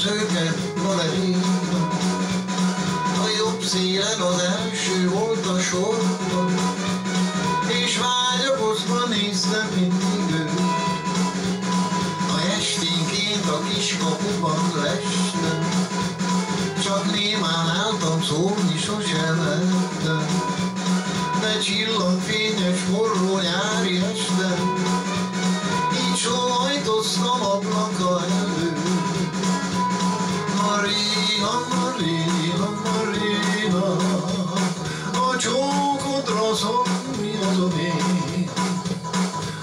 szőke balerina. A jobb szélen az első volt a sorban, és vágyakozva néztem mindig őt. A esténként a kiskapuban lestem, csak némán álltam, szólni sosem lettem. De csillagfényes forró nyári este, így sóhajtoztam ablaka előtt. Marina, Marina, Marina, a csókodra szól, mi az a mély?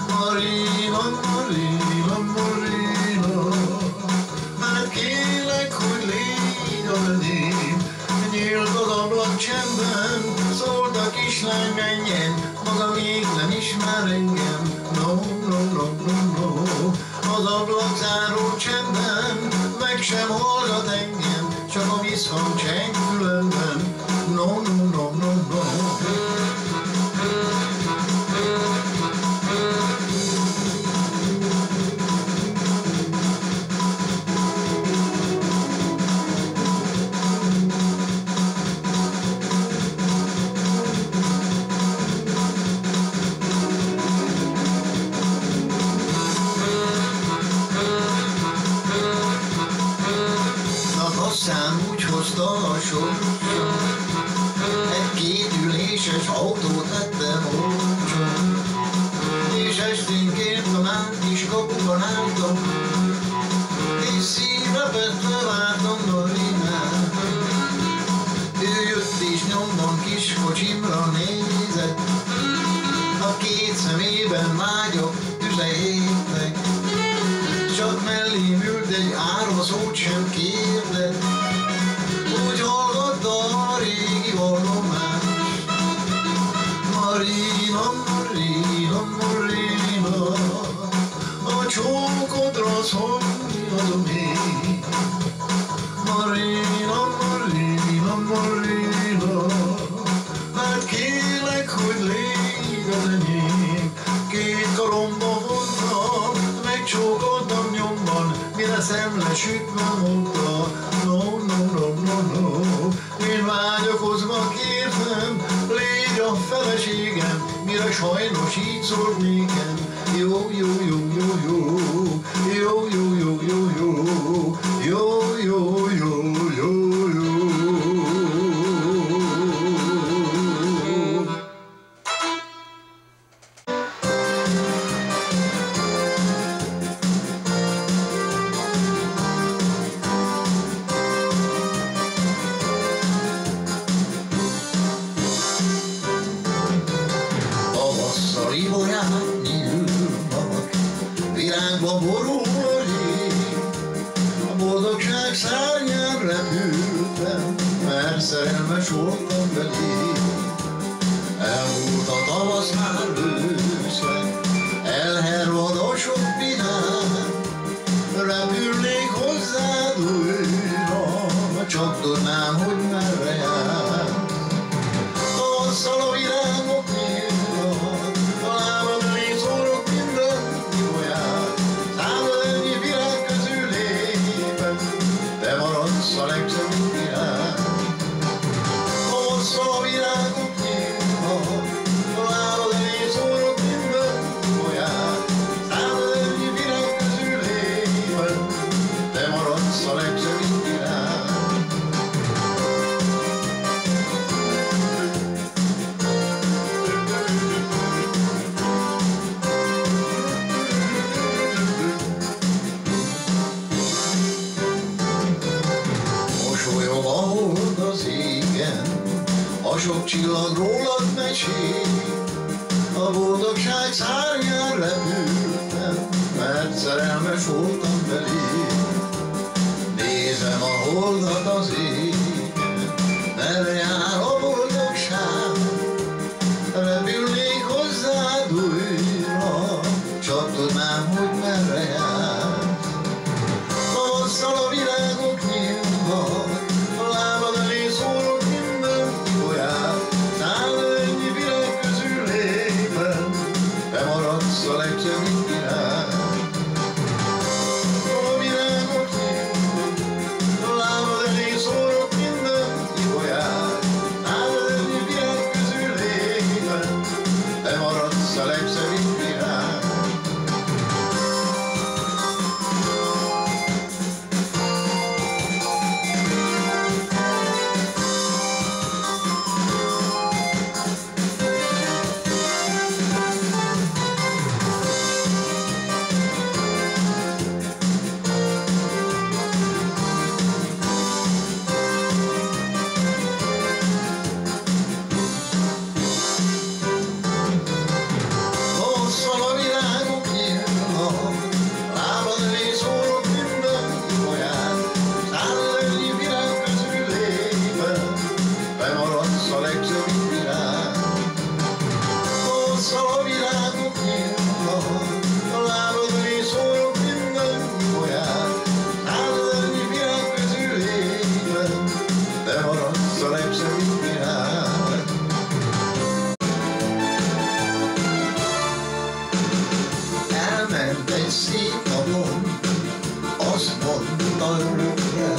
Marina, Marina, Marina, hát kérlek, hogy légy a enyém. Nyílt az ablak csendben, szólt a kislány, menjen, maga még nem ismer engem. No, no, no, no, no. Az ablak záró csendben, meg sem hallgat engem, csak a visszhang cseng fülemben. No, no, no, no, no. Aztán úgy hozta a sorsa, egy kétüléses autót vettem olcsón, és esténként a már kis kapuban álltam, és szívre vetve vártam Marinát. Ő jött és nyomban kis kocsimra nézett, a két szemében vágyok tüze égtek. Csak mellém ült, egy árva szót sem kérdett, úgy hallgatta a régi vallomást. Marina, Marina, Marina, a csókodra szólni az a mély. Marina, Marina, Marina, hát kérlek, hogy légy az enyém. Két karomba vontam, megcsókoltam nyomban, mire szemle sütve mondta. No, no, no, no, no. Én vágyakozva kértem, légy a feleségem, mire sajnos így szólt nékem. Jó, jó, jó, jó, jó, jó, jó, jó, jó, jó, jó, jó, jó, jó, jó. Virágba borul a rég, a boldogság szárnyán repültem, mert szerelmes voltam belé. Elmúlt a tavasz, már őszre, elhervad a sok vidám, repülnék hozzád újra, csak tudnám, hogy merre jár. Tavasszal a virágok nyílnak, a lábad elé szórok minden jóját. Számod ennyi virág közül éppen, te maradsz a legszebb virág. Tavasszal a virágok nyílnak, a lábad elé szórok minden jóját. Számod ennyi virág közül éppen, te maradsz a legszebb virág. Mosolyog a hold az égen, a sok csillag rólad mesél. A boldogság szárnyán repültem, mert szerelmes voltam belé. Nézem a holdat az égen, merre jár a boldogság. Repülnék hozzád újra, csak tudnám, hogy merre jár. Tavasszal a virágok nyílnak, a lábad elé szórok minden golyát. Számod ennyi virág közül éppen, te maradsz a legszebb virág. A virágok nyílnak, szép napon azt mondta örökre,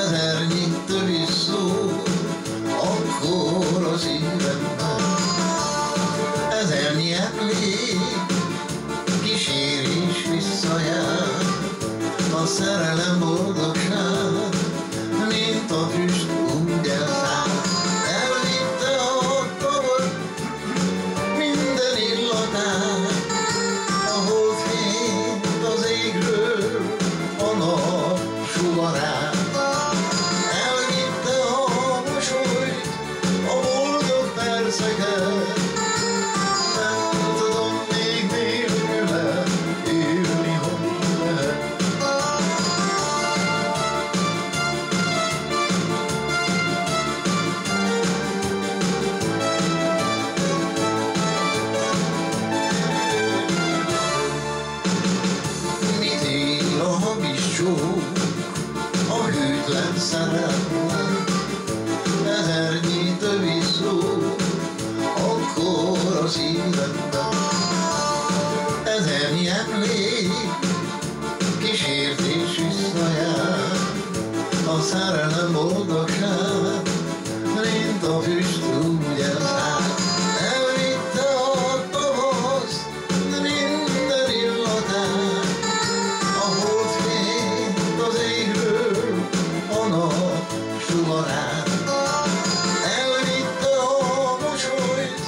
ezernyi tövi szó akkor az évemben. Ezernyi emlék kísérés visszajár, a szerelem boldogság, mint a füst úgy elszáll. Elvitte a tavart, minden illatát, a holdfényt az égről, a nap sugarát. Elvitte a mosolyt, a boldog perceket, nem tudom még nélküle élni, hogy lehet. Mit ér a hamis csók, a hűtlen szerelem, ezernyi tövi szó akkor az életben. Ezernyi emlék kísértés visszajár, a szerelem boldogság, mint a füst úgy elszáll. Elvitte a tavasz, minden illatát, a holdfényt az égről, a nap sugarát. Elvitte a mosolyt,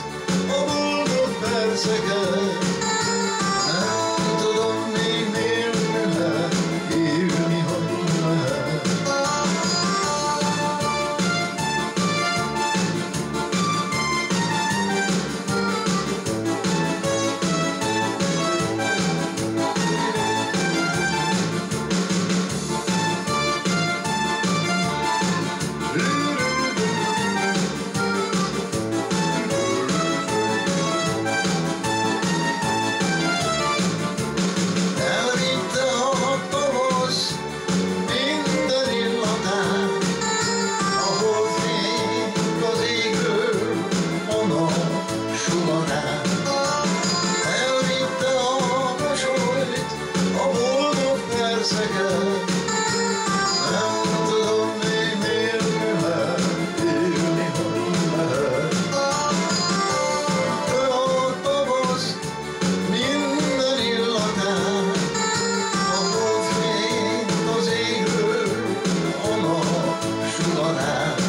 a boldog perceket, nem tudom még nélküle élni, hogy lehet. Elvitte a tavasz, minden illatát, a holdfényt az égről, a nap sugarát. Elvitte a mosolyt, a boldog perceket, nem tudom még nélküle élni, hogy lehet. Ő a tavasz, minden illatát, a holdfényt az égről, a nap sugarát.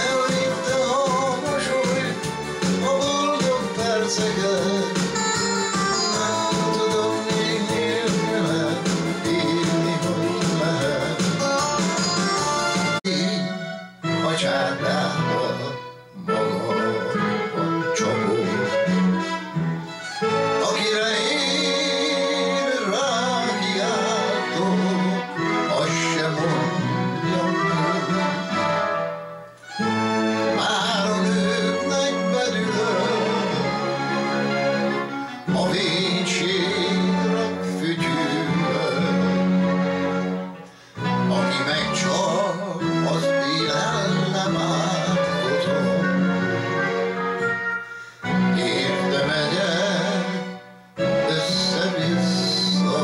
Elvitte a mosolyt, a boldog perceket, nem tudom még nélküle élni, hogy lehet. A csárdába maga csapó, akire én rákiáltok, azt sem mondja meg. Már a nőknek bedülök a vénségre fütyülök, aki megcsap, az élen nem átkozom. Érte megyek össze-vissza,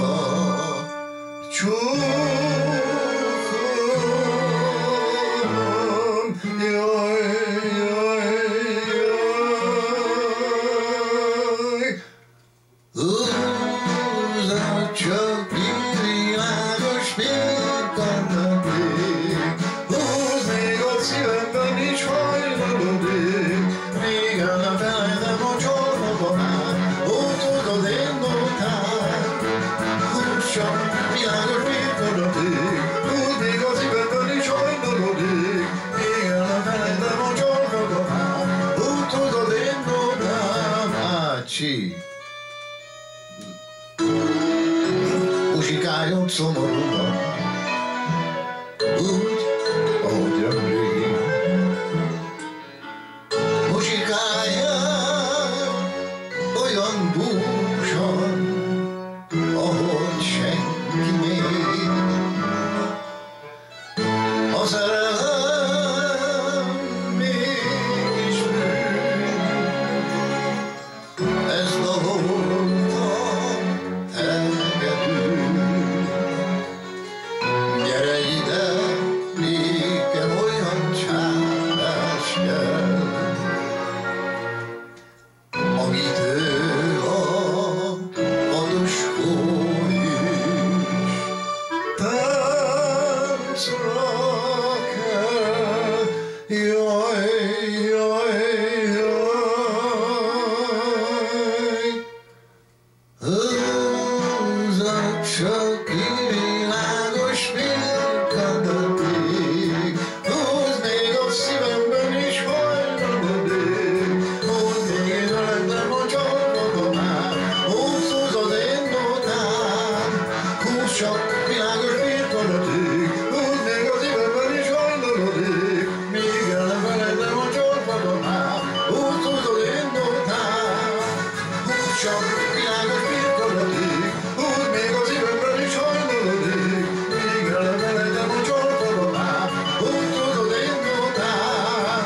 csókolom, jaj, jaj, jaj. Húzzad csak világos fénykardadék, húzd még a szívemben nincs hajnalodék, még el nem felejtem a csornokomát, ott az én nótát. Húzd csak világos fénykardadék, húzd még a szívemben nincs hajnalodék, még el nem felejtem a csornokomát, ott az én nótát. Ácsi! Musikáljon szomorúan, úgy, ahogy rég. Musikáljon olyan búsan, ahogy senki még. A szerelem mégis bűn, ez daholtam csak világos birkolatig, úgy még az ívemben is hajnalodik, míg elemeledem a csaltalomát, úgy tudod én után.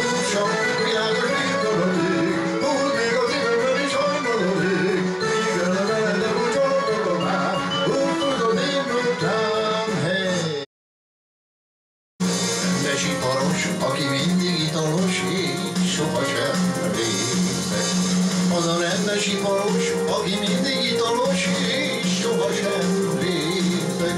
Úgy csak világos birkolatig, úgy még az ívemben is hajnalodik, míg elemeledem a csaltalomát, úgy tudod én után. Hey. Rendes iparos, aki mindig italos, így sohasem részeg. Az a rendes iparos, aki mindig italos, és sohasem részeg.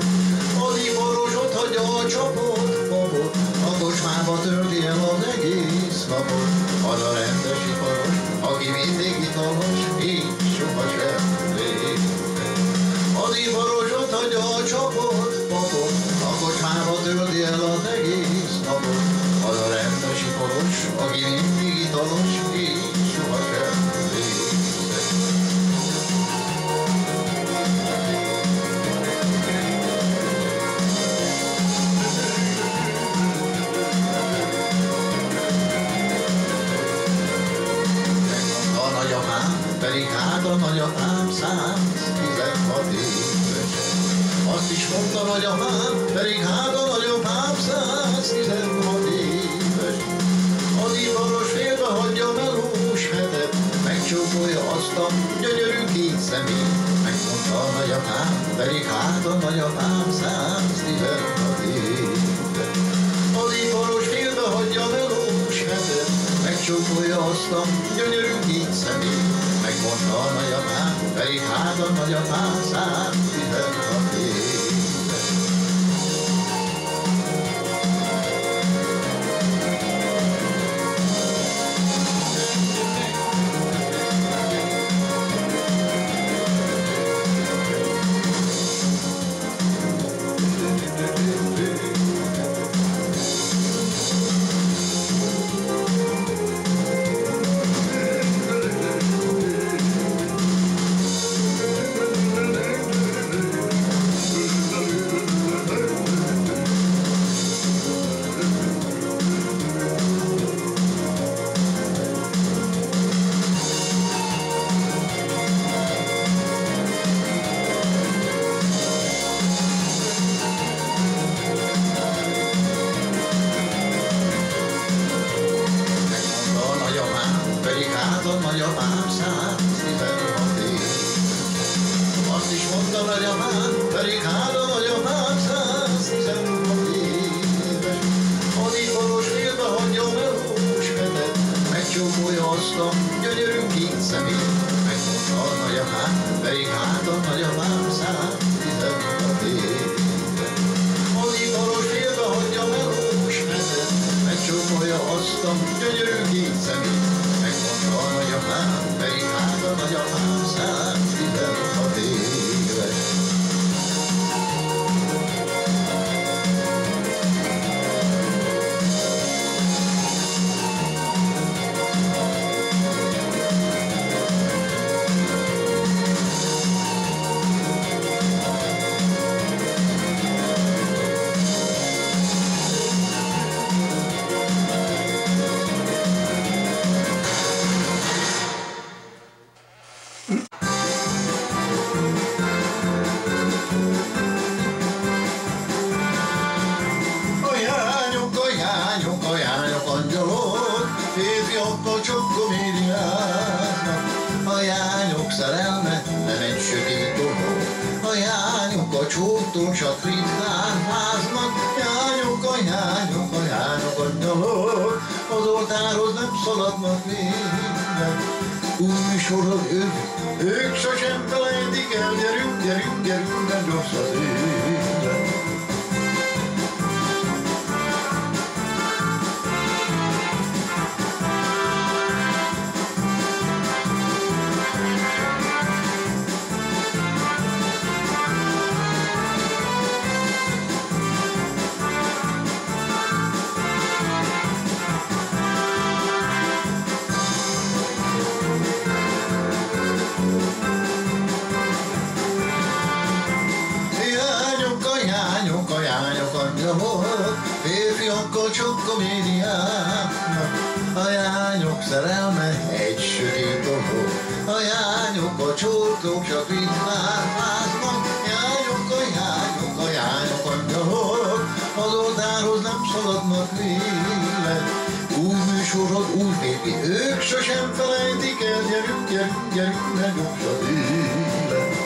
Az iparos ott hagyja a csapot, papot, a kocsmába tölti el az egész napot. Az a rendes iparos, aki mindig italos, és sohasem részeg. Az iparos ott hagyja a csapot, papot, a kocsmába tölti el az egész napot. Az a rendes iparos, aki mindig italos, és sohasem részeg. A nagyapám, pedig hát a nagyapám 116 éves. Azt is mondta nagyapám, pedig hát a nagyapám 116 éves. Az iparos félbe hagyja melós hetet, megcsókolja azt a gyönyörű két szemét. Megmondta a nagyapám, pedig hát a nagyapám 116 éves. Az iparos félbe hagyja melós hetet, megcsókolja azt a gyönyörű két szemét. Megmondta a nagyapám, pedig hát a nagyapám 116 éves. Nagyapám 116 éves. Azt is mondta nagyapám, pedig hát a nagyapám 116 éves. Az iparos félbe hagyja melós hetet, megcsókolja azt a gyönyörű két szemét. Megmondta a nagyapám, pedig hát a nagyapám 116 éves. Az iparos félbe hagyja melós hetet, megcsókolja azt a gyönyörű két szemét. Megmondta a nagyapám, pedig hát a nagyapám 116 éves. Férfiakkal csak komédiáznak, a jányok szerelme nem egy sötét dolog. A jányok a csóttól csak ritkán háznak, jányok, angyalok, az oltárhoz nem szaladnak minden. Új műsorhoz ők sosem felejtik el, gyerünk, nem rossz az élet. Férfiakkal csak komédiáznak, a jányok szerelme egy sötét dolog. A jányok Járnak a csortok, csak vitláznak, jányok a angyalok, az oltárhoz nem szaladnak lélek. Új műsorod, új népi, ők sosem felejtik el, gyerünk, gyerünk, gyerünk, ne gyors az élet.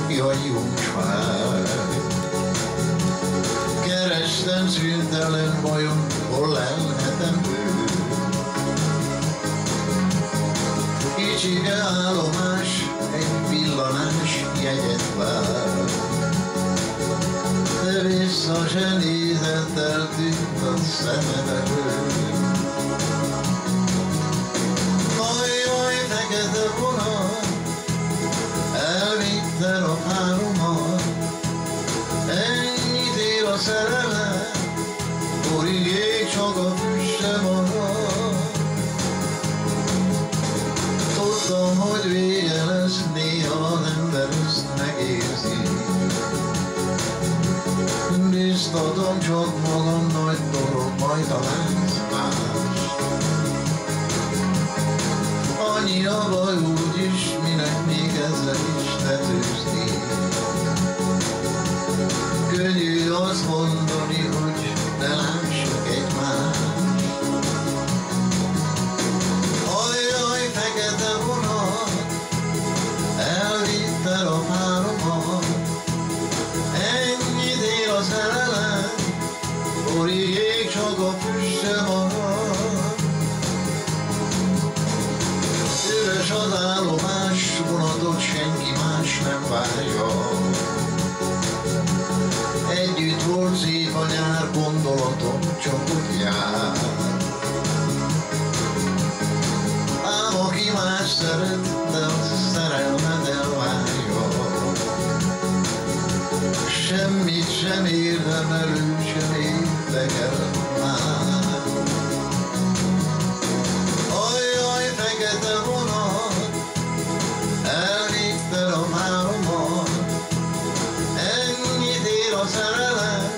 jaj, juss már. Kerestem szüntelen vajon, hol lelhetem ő. Kicsike állomás, egy villanás jegyet vár. De vissza se nézett, eltűnt a szemembe ő. Jaj, fekete vonat, elvitte a páromat. Ennyit ér a szerelem, borig ég csak a füsse marad. Tudtam, hogy vége lesz, néha az ember ezt megérzi. Biztatom csak magam, nagy dolog, majd találsz más. Annyi a baj úgyis, minek még ezzel is tetőzni. Könnyű azt mondani, hogy ne lássuk egymást. Ajjaj, fekete vonat, elvitte a páromat. Ennyit ér a szerelem, borig ég csak a füsse marad. Üres az állomás, vonatot senki más nem várja. Együtt volt szép a nyár, gondolatom csak ott jár. Ám aki más szeret, de a szerelmet elvárja. Semmit sem érdemel, ő sem érdekel már. Ajjaj, fekete vonat, elvitte a páromat. Ennyit ér a szerelem,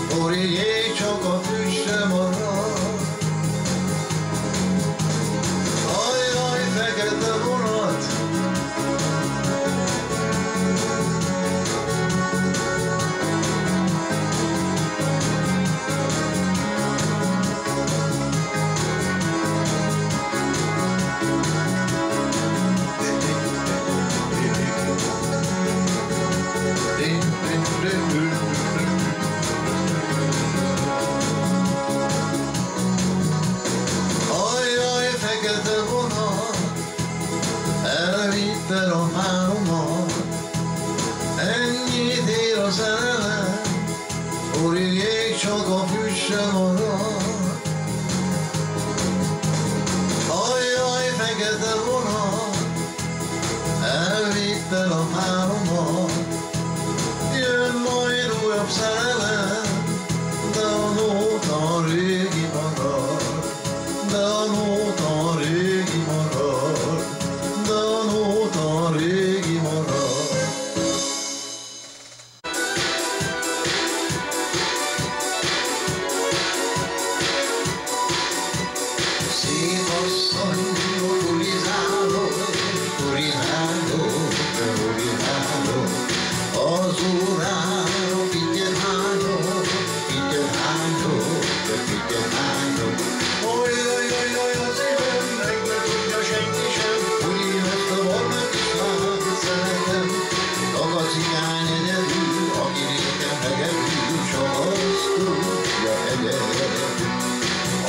borig ég csak a füsse marad. Ajjaj, fekete vonat, ajjaj, fekete vonat, elvitte a páromat. Ennyit ér a szerelem, borig ég csak a füsse marad. Ajjaj, fekete vonat, elvitte a páromat. Jön majd újabb szerelem, de a nóta régi marad. De a nóta régi marad. De a nóta régi marad. Szép asszony, burizáló, burizáló, burizáló. Az órára figyel hányok, figyel hányok, figyel hányok. Ojjajjajjaj, a szívemnek ne tudja senki sem, hogy én ezt a barna kislányt szeretem. A cigány egyedül, aki nékem hegedül, csak azt tudja egyedül.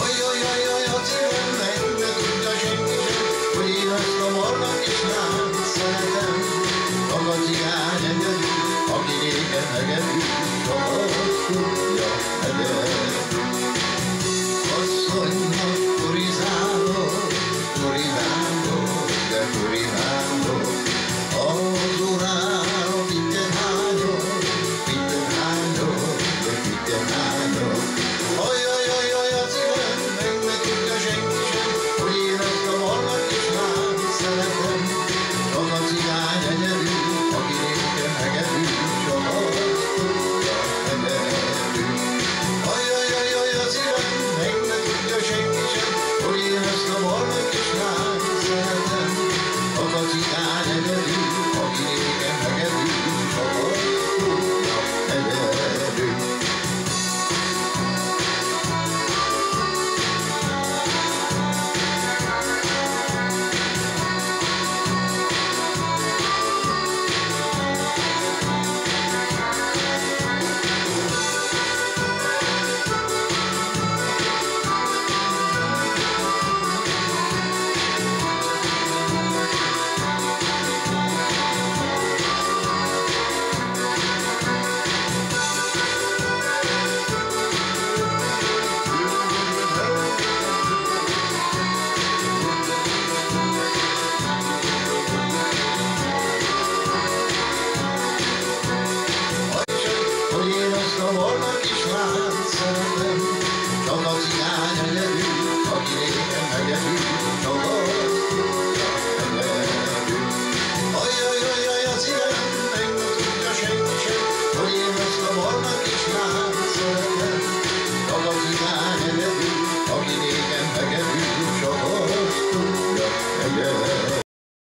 Ojjajjajjaj, a szívemnek ne tudja senki sem, hogy én ezt a barna kislányt szeretem. A cigány egyedül, aki nékem hegedül, csak azt tudja egyedül. Asszonynak burizálok, burizálok, de burizálok.